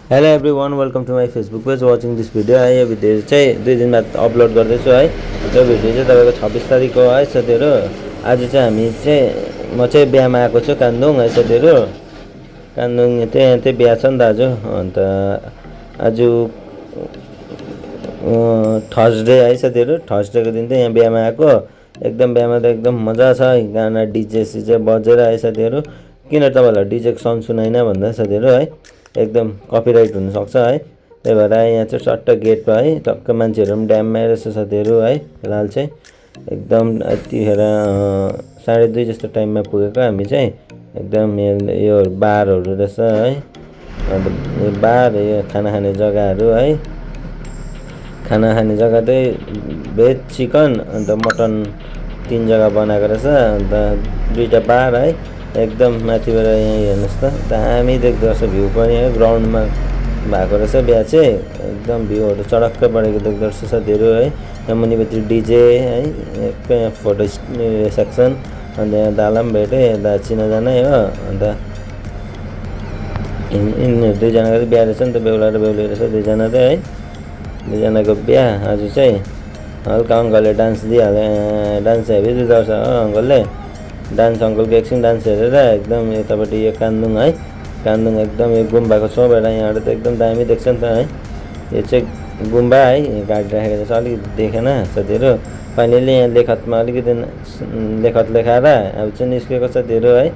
Hello everyone, welcome to my Facebook page watching this video है। यो video चाहिँ 2 दिन बाद अपलोड गर्दैछु है। यो भिडियो चाहिँ तपाईँको 26 तारिकको है साथीहरू। आज चाहिँ हामी चाहिँ म चाहिँ बिहामा आएको छु कान्दुङ है साथीहरू। कान्दुङ त्यही बिहा छ नि त आज। अन्त आज थर्सडे है साथीहरू। थर्सडेको दिन चाहिँ यहाँ बिहामा आएको। एकदम बिहामा त एकदम मजा छ, गाना डिजे सिजे बजेर है साथीहरू। किन तपाईँहरूलाई डिजेको साउन्ड सुनाइन भन्दा साथीहरू है, एकदम कपिराइट हुनसक्छ है। त्यही भएर यहाँ चाहिँ सट्ट गेटमा है टक्क मान्छेहरू पनि ड्याममै रहेछ साथीहरू है। फिलहाल चाहिँ एकदम यतिखेर 2:30 जस्तो टाइममा पुगेको हामी चाहिँ। एकदम यो बारहरू रहेछ है। अन्त यो बार, यो खाना खाने जग्गाहरू है। खाना खाने जग्गा चाहिँ भेज चिकन अन्त मटन 3 जग्गा बनाएको रहेछ। अन्त 2टा बार है। एकदम माथिबाट यहाँ हेर्नुहोस् त, दामी देख्दो रहेछ भ्यू पनि है। ग्राउन्डमा भएको रहेछ बिहा चाहिँ। एकदम भ्यूहरू चडक्क बढेको देख्दो रहेछ साथीहरू है। यहाँ मुनिपट्टि डिजे है, यहाँ फोटो सेक्सन। अन्त यहाँ दाला पनि भेटेँ, यता चिनाजानै हो। अन्त यिनीहरू 2जनाको चाहिँ बिहा रहेछ नि त, बेहुला र बेहुली रहेछ 2जना चाहिँ है। 2जनाको बिहा आज चाहिँ। हल्का अङ्कलले डान्स दिइहाल्यो, डान्स हेभी दिँदोरहेछ हो अङ्कलले। डान्स अङ्कलको एकछिन डान्स हेरेर एकदम यतापट्टि यो कान्दुङ है। कान्दुङ एकदम यो गुम्बाको छेउबाट यहाँबाट त एकदम दामी देख्छ नि त है। यो चाहिँ गुम्बा है, गाडी राखेको छ, अलिकति देखेन साथीहरू। फाइनली यहाँ लेखतमा अलिकति लेखत लेखाएर अब चाहिँ निस्केको साथीहरू है।